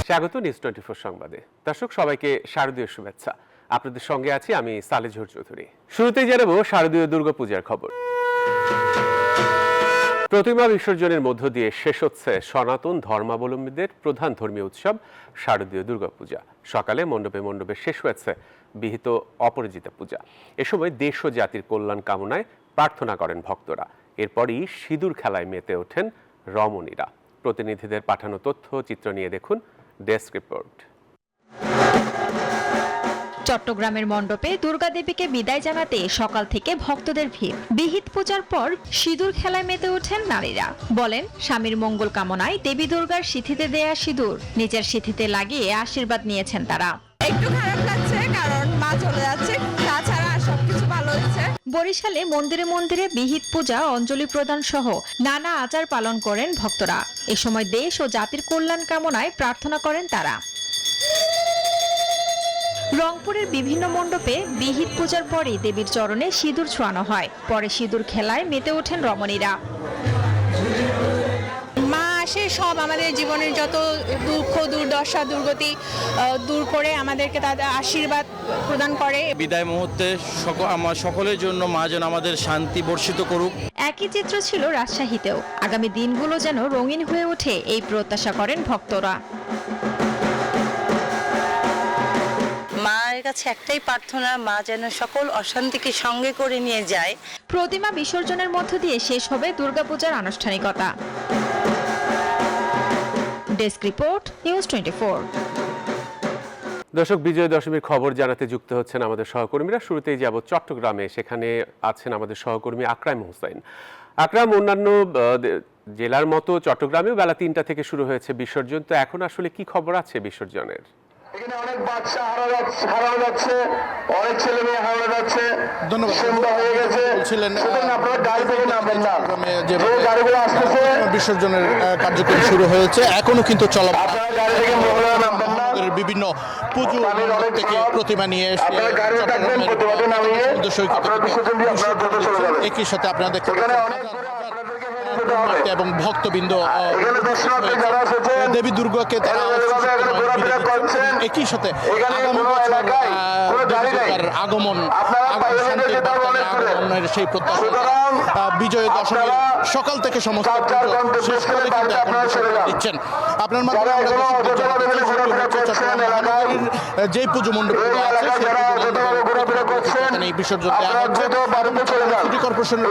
স্বাগত নিউজ 24 সংবাদে। দর্শক সবাইকে শারদীয় শুভেচ্ছা। আপনাদের সঙ্গে আছি আমি সালেজহুর চৌধুরী। শুরুতেই জানাবো শারদীয় দুর্গাপূজার খবর। প্রতিমা বিসর্জনের মধ্য দিয়ে শেষ হচ্ছে সনাতন ধর্মাবলম্বীদের প্রধান ধর্মীয় উৎসব শারদীয় দুর্গাপূজা। সকালে মণ্ডপে মণ্ডপে শেষ হয়েছে বিহিত অপরাজিতা পূজা। এ সময় দেশ ও জাতির কল্যাণ কামনায় প্রার্থনা করেন ভক্তরা। এরপরই সিঁদুর খেলায় মেতে ওঠেন রমণীরা। প্রতিনিধিদের পাঠানো তথ্য চিত্র নিয়ে দেখুন ডেস্ক রিপোর্ট। চট্টগ্রামের মণ্ডপে দুর্গা দেবীকে বিদায় জানাতে সকাল থেকে ভক্তদের ভিড়। বিহিত পূজার পর সিঁদুর খেলায় মেতে ওঠেন নারীরা। বলেন, স্বামীর মঙ্গল কামনায় দেবী দুর্গার সিঁথিতে দেয়া সিঁদুর নিজের সিঁথিতে লাগিয়ে আশীর্বাদ নিয়েছেন তারা। একটু খারাপ লাগছে কারণ মা চলে যাচ্ছে, তাছাড়া সবকিছু ভালো হচ্ছে। বরিশালে মন্দিরে মন্দিরে বিহিত পূজা, অঞ্জলি প্রদান সহ নানা আচার পালন করেন ভক্তরা। এ সময় দেশ ও জাতির কল্যাণ কামনায় প্রার্থনা করেন তারা। রংপুরের বিভিন্ন মণ্ডপে বিহিত পূজার পরই দেবীর চরণে সিঁদুর ছোঁয়ানো হয়। পরে সিঁদুর খেলায় মেতে ওঠেন রমণীরা। মা আসে সব আমাদের জীবনের যত দুঃখ দুর্দশা দুর্গতি দূর করে আমাদেরকে তাদের আশীর্বাদ প্রদান করে। বিদায় মুহূর্তে আমার সকলের জন্য মা যেন আমাদের শান্তি বর্ষিত করুক। একই চিত্র ছিল রাজশাহীতেও। আগামী দিনগুলো যেন রঙিন হয়ে ওঠে এই প্রত্যাশা করেন ভক্তরা। মায়ের কাছে একটাই প্রার্থনা, মা যেন সকল অশান্তিকে সঙ্গে করে নিয়ে যায়। প্রতিমা বিসর্জনের মধ্য দিয়ে শেষ হবে দুর্গাপূজার আনুষ্ঠানিকতা। Desk report, news 24। দর্শক, বিজয় দশমীর খবর জানাতে যুক্ত হচ্ছেন আমাদের সহকর্মীরা। শুরুতেই যাব চট্টগ্রামে। সেখানে আছেন আমাদের সহকর্মী আকরাম হোসেন। আকরাম, অন্যান্য জেলার মতো চট্টগ্রামেও বেলা 3টা থেকে শুরু হয়েছে বিসর্জন। তো এখন আসলে কি খবর আছে বিসর্জনের? এখানে অনেক বাচ্চা হারানো যাচ্ছে, অনেক ছেলে মেয়ে হারানো যাচ্ছে। ধন্যবাদ। হয়ে গেছে আপনারা গাড়ি থেকে নামবেন না, যে গাড়িগুলো আসতেছে। বিসর্জনের কার্যক্রম শুরু হয়েছে, এখনো কিন্তু চলমান। আপনারা গাড়ি থেকে মহিলারা নামবেন না। বিভিন্ন পুজো থেকে প্রতিমা নিয়ে এসে একই সাথে আপনারা দেখতে এবং ভক্তবৃন্দ দেবী দুর্গাকে তারা একই সাথে আগমনের সেই প্রত্যাশা বিজয় দশমীর সকাল থেকে সমস্ত শেষ করে কিন্তু এখন দিচ্ছেন। আপনার মাধ্যমে যে পুজো মণ্ডপ আছে সেই বিসর্জন দেওয়া হচ্ছে। সিটি কর্পোরেশনের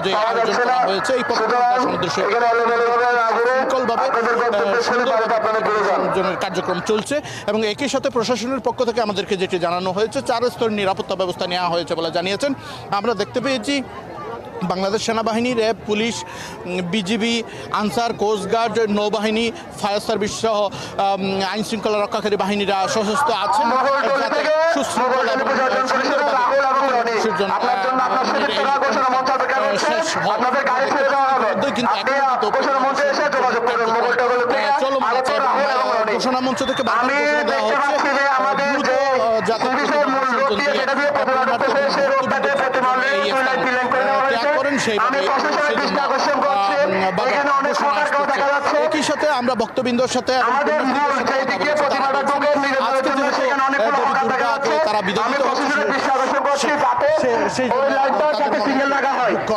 যে আয়োজন করা হয়েছে এই বিসর্জনের কার্যক্রম চলছে এবং একই সাথে প্রশাসনের পক্ষ থেকে আমাদেরকে যেটি জানানো হয়েছে 4 স্তরের নিরাপত্তা ব্যবস্থা নেওয়া হয়েছে বলে জানিয়েছেন। আমরা দেখতে পেয়েছি বাংলাদেশ সেনাবাহিনী, RAB, police, BGB, Ansar, coast guard, নৌবাহিনী, ফায়ার সার্ভিস সহ আইন শৃঙ্খলা রক্ষাকারী বাহিনীরা সশস্ত্র আছেন। ঘোষণা মঞ্চ থেকে একই সাথে আমরা ভক্তবৃন্দর সাথে তারা বিদগ্ধ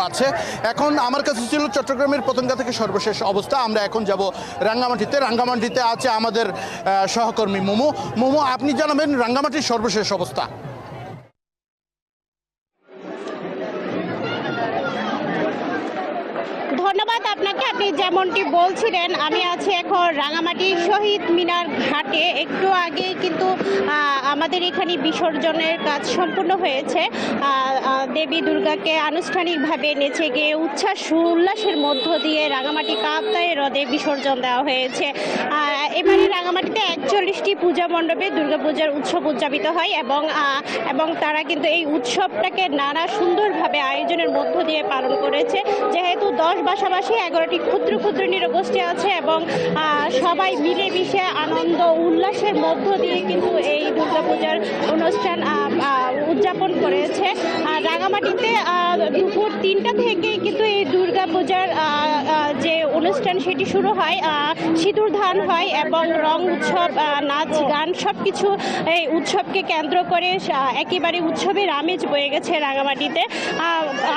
আছে। এখন আমার কাছে ছিল চট্টগ্রামের পতেঙ্গা থেকে সর্বশেষ অবস্থা। আমরা এখন যাব রাঙ্গামাটিতে আছে আমাদের সহকর্মী মোমো। আপনি জানাবেন রাঙ্গামাটির সর্বশেষ অবস্থা। ধন্যবাদ আপনাকে। আপনি যেমনটি বলছিলেন, আমি আছি এখন রাঙামাটি শহীদ মিনার ঘাটে। একটু আগে কিন্তু আমাদের এখানে বিসর্জনের কাজ সম্পূর্ণ হয়েছে। দেবী দুর্গাকে আনুষ্ঠানিকভাবে নেচে গিয়ে উচ্ছ্বাস উল্লাসের মধ্য দিয়ে রাঙামাটি কাপ্তাই হ্রদে বিসর্জন দেওয়া হয়েছে। এবারে রাঙামাটিতে 41টি পূজা মণ্ডপে দুর্গাপূজার উৎসব উদযাপিত হয় এবং তারা কিন্তু এই উৎসবটাকে নানা সুন্দরভাবে আয়োজনের মধ্য দিয়ে পালন করেছে। যেহেতু 10 পাশাপাশি 11টি ক্ষুদ্র ক্ষুদ্র নৃগোষ্ঠী আছে এবং সবাই মিলেমিশে আনন্দ উল্লাসের মধ্য দিয়ে কিন্তু এই দুর্গাপূজার অনুষ্ঠান উদযাপন করেছে। রাঙামাটিতে দুপুর 3টা থেকেই কিন্তু এই দুর্গাপূজার যে অনুষ্ঠান সেটি শুরু হয়, সিঁদুর দান হয় এবং রং উৎসব, নাচ গান সবকিছু এই উৎসবকে কেন্দ্র করে একেবারে উৎসবের আমেজ বয়ে গেছে রাঙামাটিতে।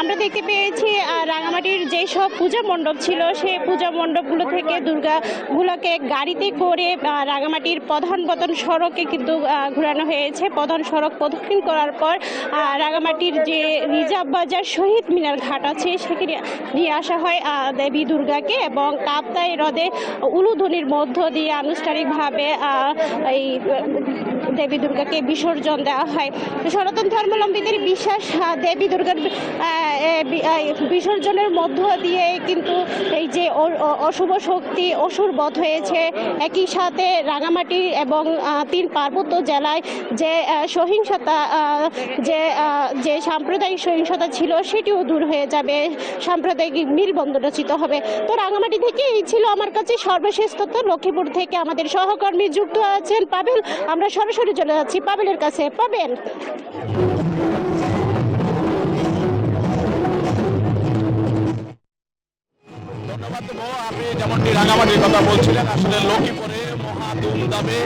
আমরা দেখতে পেয়েছি রাঙামাটির যেসব পূজা মণ্ডপ ছিল সেই পূজা মণ্ডপগুলো থেকে দুর্গাগুলোকে গাড়িতে করে রাঙামাটির প্রধান সড়কে কিন্তু ঘোরানো হয়েছে। প্রধান সড়ক প্রদক্ষিণ করার পর রাঙামাটির যে রিজার্ভ বাজার শহীদ মিনার ঘাট আছে সেখানে নিয়ে আসা হয় দেবী দুর্গাকে এবং কাপ্তাই হ্রদে উলুধ্বনির মধ্য দিয়ে আনুষ্ঠানিকভাবে এই দেবী দুর্গাকে বিসর্জন দেওয়া হয়। সনাতন ধর্মাবলম্বীদের বিশ্বাস দেবী দুর্গার বিসর্জনের মধ্য দিয়ে কিন্তু এই যে অশুভ শক্তি অসুর বধ হয়েছে, একই সাথে রাঙামাটি এবং 3 পার্বত্য জেলায় যে সহিংসতা যে সাম্প্রদায়িক সহিংসতা ছিল সেটিও দূর হয়ে যাবে, সাম্প্রদায়িক মেলবন্ধন রচিত হবে। তো রাঙামাটি থেকে এই ছিল আমার কাছে সর্বশেষ তথ্য। লক্ষ্মীপুর থেকে আমাদের সহকর্মী যুক্ত আছেন পাবেল, আমরা সরাসরি চলে যাচ্ছি পাবেলের কাছে। পাবেল, ধন্যবাদ। আপনি যেমনটি রাঙামাটির কথা বলছিলেন, আসলে লক্ষ্মীপুরে মহা ধুমধামে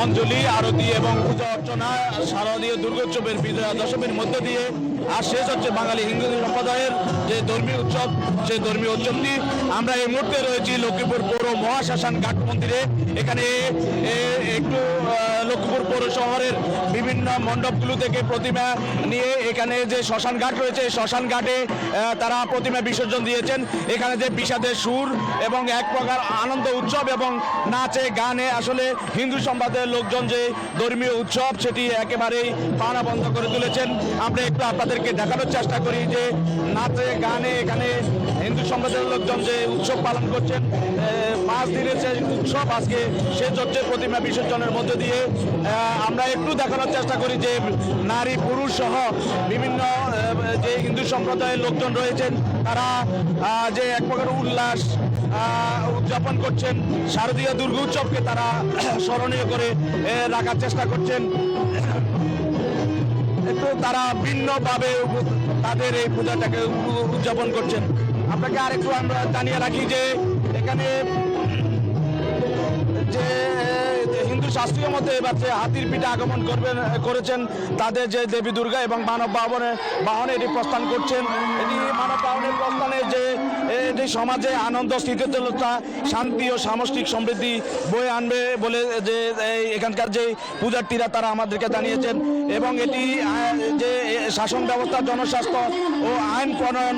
অঞ্জলি আরতি এবং পূজা অর্চনা শারদীয় দুর্গোৎসবের বিজয়া দশমীর মধ্য দিয়ে আর শেষ হচ্ছে বাঙালি হিন্দু সম্প্রদায়ের যে ধর্মীয় উৎসব, সেই ধর্মীয় উৎসবটি। আমরা এই মুহূর্তে রয়েছি লক্ষ্মীপুর পৌর মহাশ্মশান ঘাট মন্দিরে। এখানে একটু লক্ষ্মীপুর পৌর শহরের বিভিন্ন মণ্ডপগুলো থেকে প্রতিমা নিয়ে এখানে যে শ্মশান ঘাট রয়েছে, এই শ্মশান ঘাটে তারা প্রতিমা বিসর্জন দিয়েছেন। এখানে যে বিষাদের সুর এবং এক প্রকার আনন্দ উৎসব এবং নাচে গানে আসলে হিন্দু সম্প্রদায়ের লোকজন যে ধর্মীয় উৎসব সেটি একেবারেই পানা বন্ধ করে তুলেছেন। আমরা একটু আপনাদেরকে দেখানোর চেষ্টা করি যে নাচে গানে এখানে হিন্দু সম্প্রদায়ের লোকজন যে উৎসব পালন করছেন। 5 দিনের যে উৎসব আজকে শেষ হচ্ছে প্রতিমা বিসর্জনের মধ্যে দিয়ে। আমরা একটু দেখানোর চেষ্টা করি যে নারী পুরুষ সহ বিভিন্ন যে হিন্দু সম্প্রদায়ের লোকজন রয়েছেন তারা যে এক প্রকার উল্লাস উদযাপন করছেন, শারদীয় দুর্গা উৎসবকে তারা স্মরণীয় করে রাখার চেষ্টা করছেন। একটু তারা ভিন্নভাবে তাদের এই পূজাটাকে উদযাপন করছেন। আপনাকে আরেকটু আমরা জানিয়ে রাখি যে এখানে যে হিন্দু শাস্ত্রীয় মতে এবার যে হাতির পিঠে আগমন করেছেন তাদের যে দেবী দুর্গা এবং মানব বাহনে এটি প্রস্থান করছেন। এটি মানব বাহনের প্রস্থানে যে সমাজে আনন্দ, স্থিতিশীলতা, শান্তি ও সামষ্টিক সমৃদ্ধি বয়ে আনবে বলে যে এখানকার যে পূজার্থীরা তারা আমাদেরকে জানিয়েছেন। এবং এটি যে শাসন ব্যবস্থা, জনস্বাস্থ্য ও আইন প্রণয়ন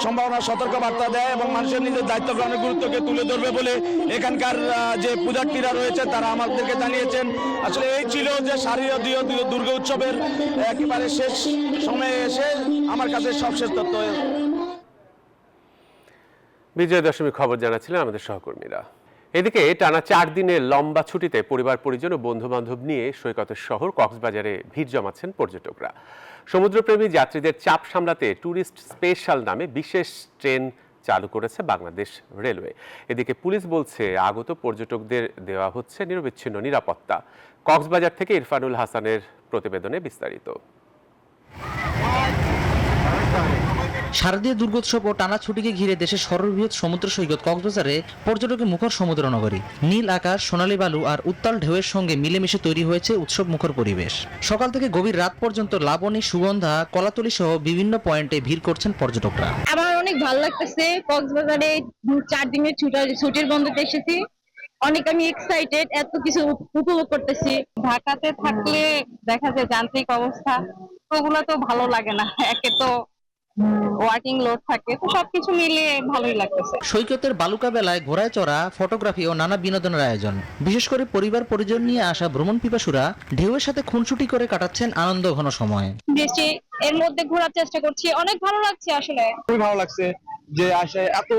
সম্ভাবনা সতর্ক বার্তা দেয় এবং মানুষের নিজের দায়িত্ব গ্রহণের গুরুত্বকে তুলে ধরবে বলে এখানকার যে পূজার্থীরা রয়েছে তারা আমাদেরকে জানিয়েছেন। আসলে এই ছিল যে শারদীয় দুর্গা উৎসবের একেবারে শেষ সময়ে এসে আমার কাছে সবশেষ তথ্য। বিজয়া দশমী খবর জানাচ্ছিলেন আমাদের সহকর্মীরা। এদিকে টানা 4 দিনের লম্বা ছুটিতে পরিবার পরিজন ও বন্ধু বান্ধব নিয়ে সৈকতের শহর কক্সবাজারে ভিড় জমাচ্ছেন পর্যটকরা। সমুদ্রপ্রেমী যাত্রীদের চাপ সামলাতে ট্যুরিস্ট স্পেশাল নামে বিশেষ ট্রেন চালু করেছে বাংলাদেশ রেলওয়ে। এদিকে পুলিশ বলছে আগত পর্যটকদের দেওয়া হচ্ছে নিরবিচ্ছিন্ন নিরাপত্তা। কক্সবাজার থেকে ইরফানুল হাসানের প্রতিবেদনে বিস্তারিত। শারদীয় দুর্গোৎসব ও টানা ছুটিকে ঘিরে দেশের সর্ববৃহৎ সমুদ্র সৈকত কক্সবাজারে পর্যটকে মুখর সমুদ্র নগরী। নীল আকাশ, সোনালী বালু আর উত্তাল ঢেউয়ের সঙ্গে মিলেমিশে তৈরি হয়েছে উৎসব মুখর পরিবেশ। সকাল থেকে গভীর রাত পর্যন্ত লাবণী, সুগন্ধা, কলাতলি সহ বিভিন্ন পয়েন্টে ভিড় করছেন পর্যটকরা। আমার অনেক ভালো লাগতেছে, কক্সবাজারে 4 দিনের ছুটির বন্ধতে এসেছি। অনেক আমি এক্সাইটেড, এত কিছু উপভোগ করতেছি। ঢাকাতে থাকলে দেখা যায় যান্ত্রিক অবস্থা, ওগুলো তো ভালো লাগে না। একে তো ওয়ার্কিং লোড থাকে, তো সবকিছু মিলিয়ে ভালোই লাগতেছে। সৈকতের বালুকা বেলায় ঘোড়ায় চড়া, ফটোগ্রাফি ও নানা বিনোদনের আয়োজন। বিশেষ করে পরিবার পরিজন নিয়ে আসা ভ্রমণ পিপাসুরা ঢেউয়ের সাথে খুনসুটি করে কাটাচ্ছেন আনন্দ ঘন সময়। বেশি এর মধ্যে ঘোরার চেষ্টা করছি, অনেক ভালো লাগছে। আসলে খুবই ভালো লাগছে যে আসে এত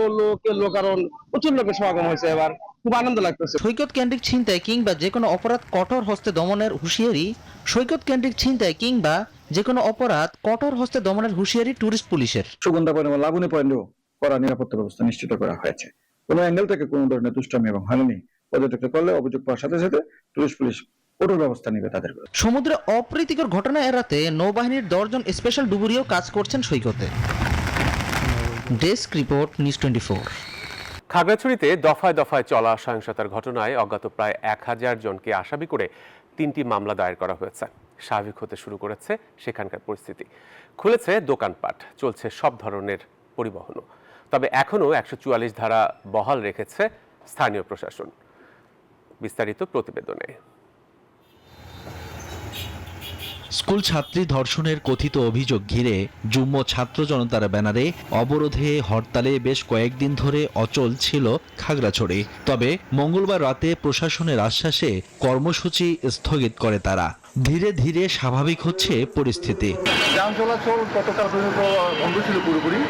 লোকারণ, প্রচুর লোকের সমাগম হয়েছে, এবার খুব আনন্দ লাগতেছে। সৈকত কেন্দ্রিক ছিনতাই কিংবা যে কোনো অপরাধ কঠোর হস্তে দমনের হুঁশিয়ারি টুরিস্ট পুলিশের। সুগন্ধা পয়েন্ট এবং লাবণী পয়েন্টেও কড়া নিরাপত্তা ব্যবস্থা নিশ্চিত করা হয়েছে। কোনো অ্যাঙ্গেল থেকে কোনো ধরনের দুষ্টামি এবং হয়রানি পর্যটকরা করলে অভিযোগ পাওয়ার সাথে সাথে টুরিস্ট পুলিশ কঠোর ব্যবস্থা নেবে তাদের। সমুদ্রে অপ্রীতিকর ঘটনা এড়াতে নৌবাহিনীর 10 জন স্পেশাল ডুবুরিও কাজ করছেন সৈকতে। Desk report, news 24। খাগড়াছড়িতে দফায় দফায় চলা সহিংসতার ঘটনায় অজ্ঞাত প্রায় 1000 জনকে আসামি করে 3টি মামলা দায়ের করা হয়েছে। স্বাভাবিক হতে শুরু করেছে সেখানকার পরিস্থিতি, খুলেছে দোকানপাট, চলছে সব ধরনের পরিবহনও। তবে এখনও 144 ধারা বহাল রেখেছে স্থানীয় প্রশাসন। বিস্তারিত প্রতিবেদনে। স্কুল ছাত্রী ধর্ষণের কথিত অভিযোগ ঘিরে যুগ্ম ছাত্র জনতার ব্যানারে অবরোধে হরতালে বেশ কয়েকদিন ধরে অচল ছিল খাগড়াছড়ি। তবে মঙ্গলবার রাতে প্রশাসনের আশ্বাসে কর্মসূচি স্থগিত করে তারা। ধীরে ধীরে স্বাভাবিক হচ্ছে পরিস্থিতি। যান চলাচল কতটা বন্ধ ছিল পুরোপুরি,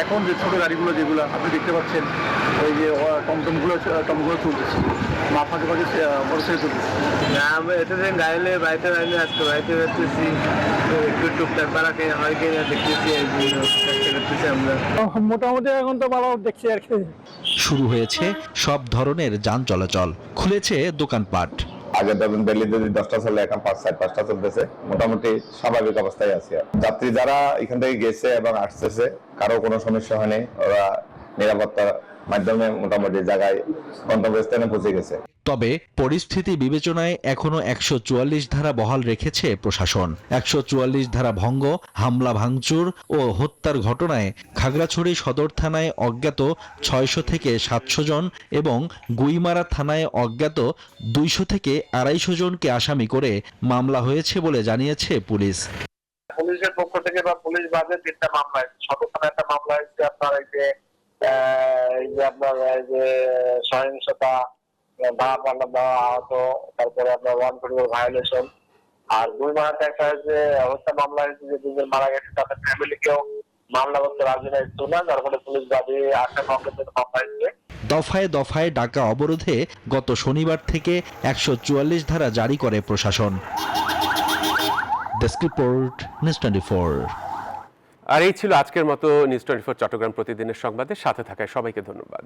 এখন যে ছোট গাড়িগুলো যেগুলো আপনি দেখতে পাচ্ছেন, ওই যে টমটমগুলো চলতেছে, মাফাকে মাঝে মোটরসাইকেল চলতেছে। আমরা এটাতে গাইলে বাড়িতে গাইলে আজকে বাড়িতে যাচ্তেছি, একটু টুকটাক পাড়াকে হয় কিনা দেখতেছি, চেষ্টা করতেছি আমরা। মোটামুটি এখন তো ভালো দেখছি আর কি। শুরু হয়েছে সব ধরনের যান চলাচল, খুলেছে দোকানপাট। আগে ধরুন ডেলি যদি 10টা চলে, এখন 5-5টা চলতেছে, মোটামুটি স্বাভাবিক অবস্থায় আছে। যাত্রী যারা এখান থেকে গেছে এবং আসতেছে কারো কোনো সমস্যা হয়নি, ওরা নিরাপত্তার মাধ্যমে মোটামুটি জায়গায় গন্তব্যস্থানে পৌঁছে গেছে। তবে পরিস্থিতি বিবেচনায় এখনো 144 ধারা বহাল রেখেছে প্রশাসন। 144 ধারা ভঙ্গ, হামলা ভাঙচুর ও হত্যার ঘটনায় খাগড়াছড়ি সদর থানায় অজ্ঞাত 600 থেকে 700 জন এবং গুইমারা থানায় অজ্ঞাত 200 থেকে 250 জনকে আসামি করে মামলা হয়েছে বলে জানিয়েছে পুলিশ। পুলিশের পক্ষ থেকে বা পুলিশ বাদে 3টা মামলা, সদর থানায় একটা মামলা হয়েছে আপনার এই যে আপনার এই যে সহিংসতা, আহত, তারপরে আপনার 144 ভায়োলেশন, আর গুইমারাতে একটা হয়েছে হত্যা মামলা হয়েছে, যে দুজন মারা গেছে, তাদের ফ্যামিলিকেও মামলা করতে রাজি হয়েছিল না, যার ফলে পুলিশ বাদে 8টা মামলা হয়েছে। দফায় দফায় ডাকা অবরোধে গত শনিবার থেকে 144 ধারা জারি করে প্রশাসন। Desk report, news 24। আর এই ছিল আজকের মতো নিউজ 24 চট্টগ্রাম প্রতিদিনের সংবাদের সাথে থাকায় সবাইকে ধন্যবাদ।